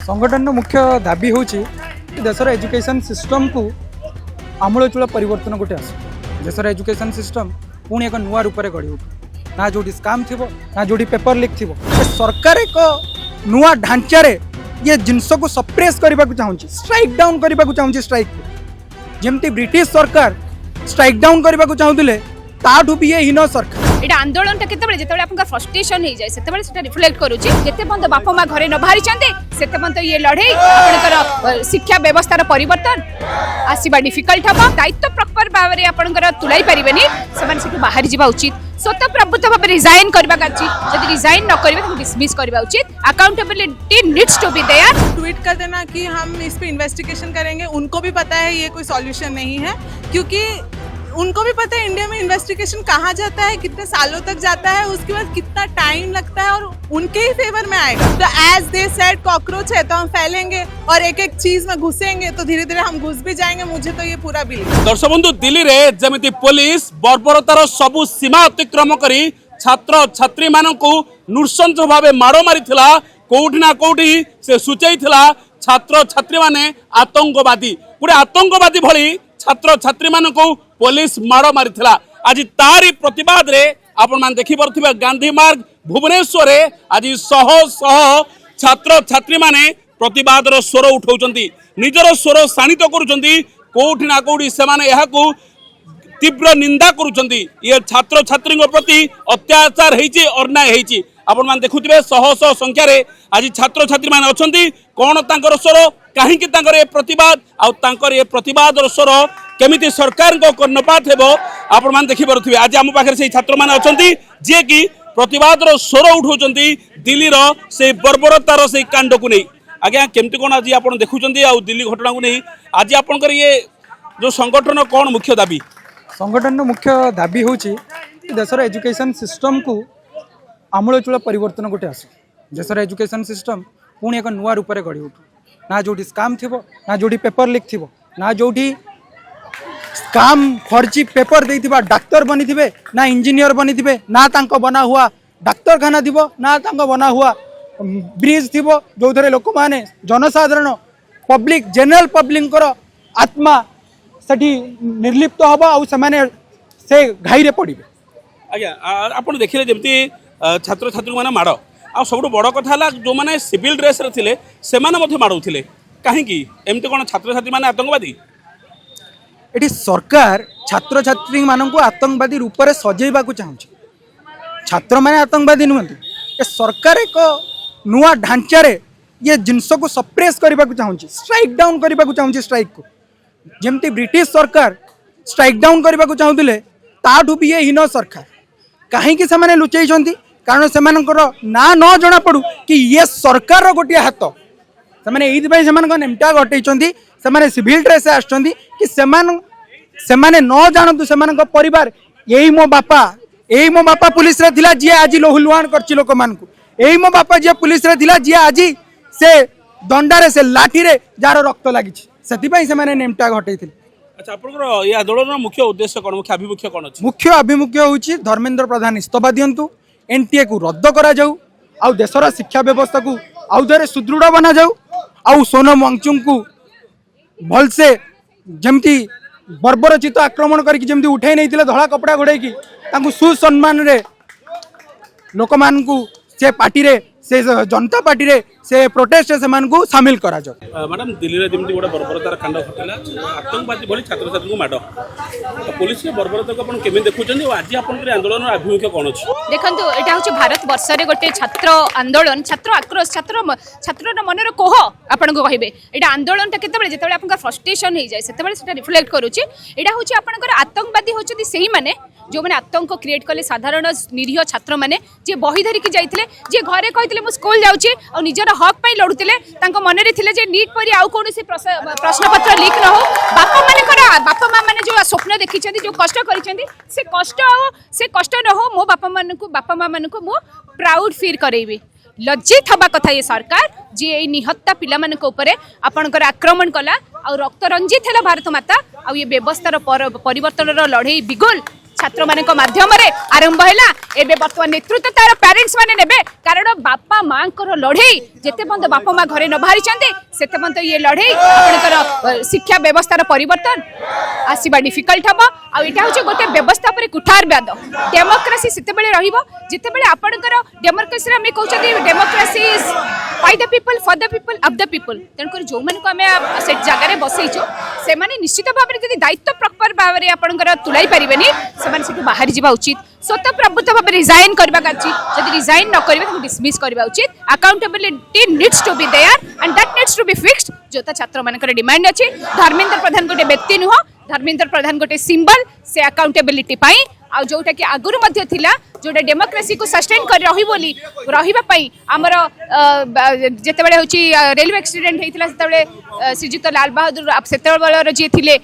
संगठन मुख्य दाबी हूँ देशर एजुकेशन सिस्टम को आमूलचूल परिवर्तन गोटे आस देशर एजुकेशन सिस्टम पुणी एक नुआ रूप में गढ़ी उठू ना जो स्काम थी ना जो पेपर लीक थी सरकार एक नुआ ढांचा ये जिनस को सप्रेस करने को चाहूँगी स्ट्राइक डाउन करने को चाहूँगी स्ट्राइक को जमती ब्रिटिश सरकार स्ट्राइक डाउन करने को चाहूले ताठू भी ये हीन सरकार एटा आंदोलन जिते आप फ्रस्ट्रेशन हो जाए से रिफ्लेक्ट करुच्ची जिते बापा माँ घरे न बाहरी से ये लड़े आपंकर शिक्षा व्यवस्थार परिवर्तन आसवा डिफिकल्ट हम दायित्व प्रपर भाव में आपंकर तुलाई पारे से बाहर जावा उचित स्वतः प्रभुत्व भाव रिजाइन करवा उचित जब रिजाइन न करेंगे डिसमिस करवा उचित accountability needs to be there. Tweet कर देना कि हम इस पे इन्वेस्टिगेशन करेंगे, उनको भी पता है ये कोई सॉल्यूशन नहीं है, क्योंकि उनको भी पता है इंडिया में इन्वेस्टिगेशन कहाँ जाता है, कितने सालों तक जाता है, उसके बाद कितना टाइम लगता है और उनके ही फेवर में आएगा। तो एज दे सेड कॉकरोच है तो हम फैलेंगे और एक एक चीज में घुसेंगे तो धीरे धीरे हम घुस भी जाएंगे। मुझे तो ये पूरा बिलीव। दर्शक बंधु दिल्ली रे जमिति पुलिस बर्बरतार सबु सीमा अतिक्रम करी छात्र छात्री मानकु नृशंस भावे माड़ मारिथिला कोउठी ना कोउठी से सूचैथिला छात्र छात्री माने आतंकवादी पूरे आतंकवादी भली छात्र छात्री मानकु पुलिस माड़ मारिथिला। आज तारी प्रतिवाद रे आपण मान देखि परथिबा गांधी मार्ग भुवनेश्वर आज शह शह छात्र छात्री माने प्रतिवाद रो स्वर उठाउचंती निजर स्वर शाणित करूचंती कोउठी ना कोउठी से माने यहाकू तीव्र निंदा करूचंती ये छात्र छात्री प्रति अत्याचार हेची अन्याय हेची। आपण मान देखुथिबे शह शह संख्या रे आज छात्र छात्री माने अछंती कोन तांकर स्वर काहे कि तांकर ए प्रतिवाद आ तांकर ए प्रतिवाद रो स्वर केमिति सरकार को कर्णपात हेबो आपण मान देखि परथिबे। आज हम पाखरे से छात्र माने अछंती जे कि प्रतिवाद रो स्वर उठाउचंती दिल्ली रो से बर्बरतार से कांड को नै। आज्ञा केमति कोन आज आपण देखुचंती आ दिल्ली घटना को नै आज आपनकर ये जो संगठन कोन मुख्य दाबी संगठन मुख्य दाबी हूँ देशर एजुकेशन सिस्टम को आमूलचूल परिवर्तन गोटे आस देशर एजुकेशन सिस्टम पुणी एक नुआ रूप में गढ़ी उठू ना जो स्काम थी ना जो पेपर लीक थी ना जो स्काम फर्जी पेपर देथिबा डाक्तर बनी थे ना इंजीनियर बनी थे ना तांको बना हुआ डाक्तरखाना थी ना तांको बना हुआ ब्रिज थी जो थे लोक मैंने जनसाधारण पब्लिक जनरल पब्लिक आत्मा सेठी निर्लिप्त हम आने से घाई पड़े। आज्ञा आपन देखिले जमती छात्र छात्री माने माड़ आ सब बड़ कथा जो मैंने सिविल ड्रेस रे थिले से माने माड़ुथिले कहीं एमती कौन छात्र छात्री माने आतंकवादी एटी सरकार छात्र छात्री मानक आतंकवादी रूप में सजेवा चाहूँगी छात्र माने आतंकवादी नुहति ए सरकार एक नुआ ढांचा ये जिनस को सप्रेस करने को चाहूँगी स्ट्राइक डाउन करने को चाहूँगी स्ट्राइक को जमती ब्रिटिश सरकार स्ट्राइक डाउन करने को चाहूले ताठू भी ये हीन सरकार कहीं लुचई कारण से ना न जना पड़ू कि ये सरकार गोटे हाथ से नेमटा घटे से सिविल ड्रेस आसुँच कि सेमाने न जानतु से परिवार यही मो बापा पुलिस रे थिला जी आज लहुलुहान करछि लोक मानकु यही मो बापा जी पुलिस रे थिला जी आज से दंडारे से लाठी रे जार रक्त लगी से नेमटा घटे। अच्छा आपनकर ये आंदोलन मुख्य उद्देश्य कौन मुख्य अभिमुख्य कौन अछि मुख्य अभिमुख्य होछि धर्मेंद्र प्रधान इस्तीफा दियंतु एनटीए को रद्द करा जाऊ आउ देशर शिक्षा व्यवस्था को आउ थरे सुदृढ़ बना जाऊ आउ सोनम वांगचुक को भलसे जमती बर्बरचित आक्रमण करके जमती उठे नहीं धड़ा कपड़ा घोड़े की सुसम्मान रे लोक मानकु से पार्टी रे से जनता पार्टी रे से प्रोटेस्ट से मानकु शामिल करा जाओ। मैडम दिल्ली रे जेमती गोटे बर्बरतार कांड घटिला आतंकवादी भली छात्र छात्री को माड तो पुलिस के बर्बरता को अपन केमे देखुचंदी और आज अपन आंदोलन अभिमुख्य कोन अछि देखंतु एटा होछि भारत वर्ष रे गोटे छात्र आंदोलन छात्र आक्रोश छात्र मन रे कोह आपन को कहिबे एटा आंदोलन जेतेबेले आपन फ्रस्ट्रेशन हो जाए से रिफ्लेक्ट करूछि एटा होछि आपन आतंकवादी होछि सेही माने जो मैंने आतंक क्रिएट कले साधारण निरीह छात्र मैंने जे बही धरिकी जाइए जे घरे कहते मुझे स्कूल जाऊँगी और निजर हक पर लड़ुते मन थे नीट पर आउ कौन प्रश्नपत्र लीक न हो बापा माँ मैंने जो स्वप्न देखी जो कष्ट से कष्ट न हो मो बापा माँ मान को प्राउड फील करेबी लज्जित हवा कथा ये सरकार जी निहत्ता पिला मान आपणकर आक्रमण कला आ रक्त रंजित है भारत माता आ ये व्यवस्थार परिवर्तन लड़ई बिगुल छात्र मानक माध्यम आरंभ है एबे वर्तमान नेतृत्व तार पेरेंट्स माने नेबे कारण बापा माँ लड़े जिते पर्यंत बापा माँ घरे न बाहरी से पर्यंत ये लड़े आपंकर शिक्षा व्यवस्थार परिवर्तन आसवा डिफिकल्ट हम आईटा हूँ गोटे व्यवस्था पर कुठारवाद डेमोक्रेसी से जिते आपंकर डेमोक्रेसी आम कहते democracy is by the people for the people of the people तेणुकर जो आम से जगह बसईचु से निश्चित भाव में दायित्व प्रपर भाव में आपंकर तुलाई पारे से बाहरी जावा उचित स्वतः प्रभुत्व भाव रिजाइन करवा उचित जब रिजाइन न करेंगे डिसमिस करवा उचित accountability needs to be there and that needs to be fixed जो छात्र मानकर डिमांड अच्छी धर्मेंद्र प्रधान गोटे व्यक्ति नुह धर्मेंद्र प्रधान गोटे सिंबल से अकाउंटेबिलिटी पाई आ जोटा कि आगुरु मध्य थिला जोटा डेमोक्रेसी को सस्टेन कर रही बोली रहिबा पई हमर जेते बेले होची रेलवे एक्सीडेंट हेतिला सेते बेले श्रीजुत लाल बहादुर सेते बेले जे थिले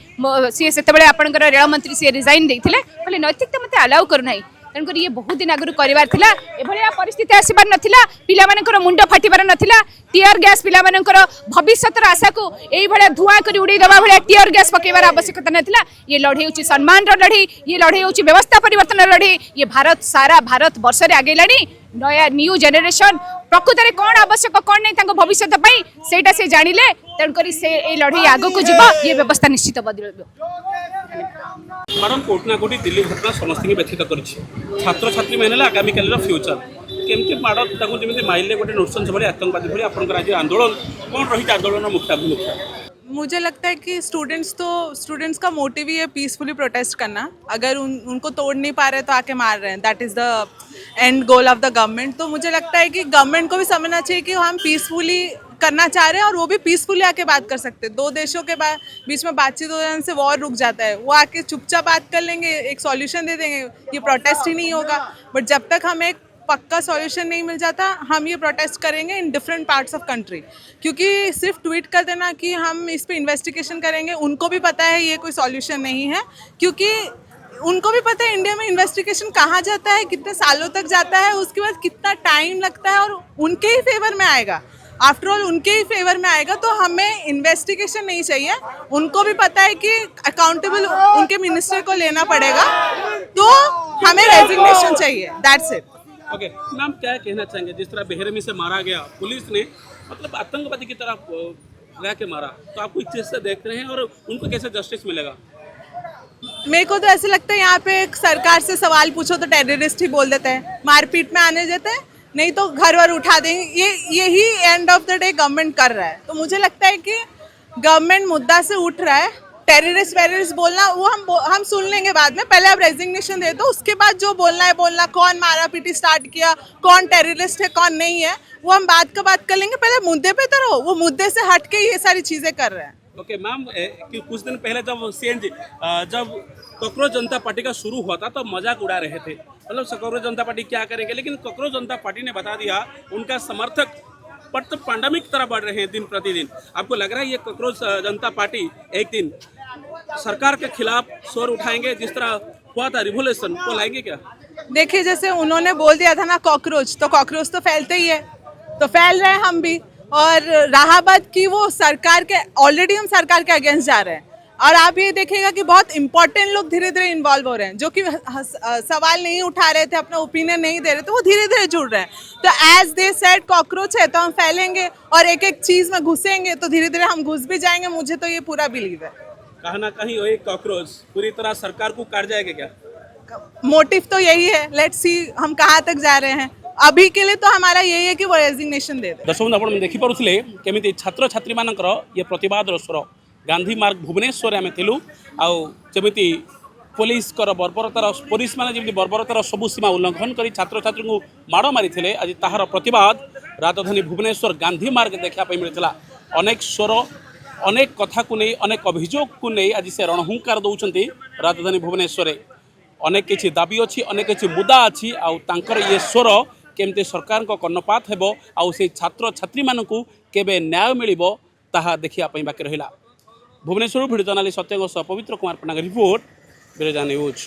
सी सेते बेले आपनकर रेल मंत्री से रिजाइन देथिले बोले नैतिकता मते अलाउ करू नाही तेणुकर ये बहुत दिन आगुरु करिवार थिला एभलिया परिस्थिति आसीबार नथिला पिला मानकर मुंड फाटिबार नथिला टीयर गैस पिला मानकर भविष्यतर आशा को एई भलिया धुआं करी उड़ै दबा भलिया टीयर गैस पकेबार आवश्यकता नथिला ये लड़ाई होची सम्मान रो लड़ाई ये लड़ाई होची व्यवस्था परिवर्तन लड़ाई ये भारत सारा भारत वर्ष रे आगे लानी नया न्यू जनरेशन प्रकृत में कौन आवश्यक कौन नहीं भविष्य सेटा से जानिले तेणुकर से ए लड़ाई आग को जीव ये व्यवस्था निश्चित बदल मैडम कोटि ना कोटि दिल्ली घटना समस्त व्यथित कर छात्र छात्री मैंने आगामी काल फ्यूचर केमती मैडम जमी माइले गोटे नृशंस भाई आतंकवादी भाई आप आज आंदोलन कौन रही आंदोलन मुख्य मुझे लगता है कि स्टूडेंट्स का मोटिव ही है पीसफुली प्रोटेस्ट करना अगर उनको तोड़ नहीं पा रहे तो आके मार रहे हैं that is the end goal of the government तो मुझे लगता है कि गवर्नमेंट को भी समझना चाहिए कि हम पीसफुली करना चाह रहे हैं और वो भी पीसफुली आके बात कर सकते हैं दो देशों के बीच में बातचीत हो जाने से वॉर रुक जाता है वो आके चुपचाप बात कर लेंगे एक सॉल्यूशन दे देंगे ये प्रोटेस्ट ही नहीं होगा बट जब तक हमें एक पक्का सॉल्यूशन नहीं मिल जाता हम ये प्रोटेस्ट करेंगे in different parts of country क्योंकि सिर्फ ट्वीट कर देना कि हम इस पे इन्वेस्टिगेशन करेंगे उनको भी पता है ये कोई सॉल्यूशन नहीं है क्योंकि उनको भी पता है इंडिया में इन्वेस्टिगेशन कहाँ जाता है कितने सालों तक जाता है उसके बाद कितना टाइम लगता है और उनके ही फेवर में आएगा आफ्टर ऑल उनके ही फेवर में आएगा तो हमें इन्वेस्टिगेशन नहीं चाहिए उनको भी पता है कि अकाउंटेबल उनके मिनिस्टर को लेना पड़ेगा तो हमें रेजिग्नेशन चाहिए दैट्स इट ओके मैम क्या कहना चाहेंगे जिस तरह बेहरमी से मारा गया पुलिस ने मतलब आतंकवादी की तरह रह के मारा तो आप किस चीज़ से देख रहे हैं और उनको कैसे जस्टिस मिलेगा मेरे को तो ऐसे लगता है यहाँ पे सरकार से सवाल पूछो तो टेररिस्ट ही बोल देते हैं मारपीट में आने देते हैं नहीं तो घर वर उठा देंगे यही end of the day government कर रहा है तो मुझे लगता है कि गवर्नमेंट मुद्दा से उठ रहा है टेररिस्ट बोलना वो हम सुन लेंगे बाद में पहले आप रेजिग्नेशन दे दो उसके बाद जो बोलना है बोलना कौन मारा पीटी स्टार्ट किया कौन टेररिस्ट है कौन नहीं है वो हम बात कर लेंगे पहले मुद्दे पे तो रहो वो मुद्दे से हट के ये सारी चीजें कर रहे हैं ओके मैम कुछ दिन पहले जब सीएनजी जब कॉकरोच जनता पार्टी का शुरू हुआ था तो मजाक उड़ा रहे थे मतलब कॉकरोच जनता पार्टी क्या करेंगे लेकिन कॉकरोच जनता पार्टी ने बता दिया उनका समर्थक पर तो पैंडेमिक तरह बढ़ रहे हैं दिन प्रतिदिन आपको लग रहा है ये कॉकरोच जनता पार्टी एक दिन सरकार के खिलाफ शोर उठाएंगे जिस तरह हुआ था रिवोल्यूशन को लाएंगे क्या देखिए जैसे उन्होंने बोल दिया था ना कॉकरोच तो फैलते ही है तो फैल रहे हैं हम भी और रहा बात कि वो सरकार के ऑलरेडी हम सरकार के अगेंस्ट जा रहे हैं और आप ये देखिएगा कि बहुत इंपॉर्टेंट लोग धीरे धीरे इन्वॉल्व हो रहे हैं जो कि सवाल नहीं उठा रहे थे अपना ओपिनियन नहीं दे रहे थे वो धीरे धीरे जुड़ रहे हैं तो एज दे सेड कॉकरोच है तो हम फैलेंगे और एक एक चीज में घुसेंगे तो धीरे धीरे हम घुस भी जाएंगे मुझे तो ये पूरा बिलीव है कहीं ना कहीं वही कॉकरोच पूरी तरह सरकार को काट जाएगा क्या मोटिव तो यही है लेट्स सी हम कहाँ तक जा रहे हैं अभी के लिए तो हमारा यही है कि वो रेजिग्नेशन दे दे दर्शक आप देखिपे केमी छात्र छात्री मान ये प्रतिवाद स्वर गांधी मार्ग भुवनेश्वर आम थिलु आमती पुलिस बर्बरतार पुलिस मैंने जमी बर्बरतार सबू सीमा उल्लंघन कर छात्र छात्री को माड़ मारी आज ताहार प्रतिवाद राजधानी भुवनेश्वर गांधी मार्ग देखापी मिलता अनेक स्वर अनेक कथा को नहीं अनेक अभियोग को नहीं आज से रणहुंकार दौरान राजधानी भुवनेश्वर अनेक किसी दाबी अच्छी अनेक किसी मुद्दा अच्छी आउर ये स्वर केमती सरकार को कर्णपात हेबो आउ से छात्र छात्री मानकू केबे न्याय मिलिबो ताहा देखिया पई बाकी रहिला भुवनेश्वर भिडियो जर्नालिस्ट सत्यंग पवित्र कुमार पन्ना रिपोर्ट बिरजा न्यूज।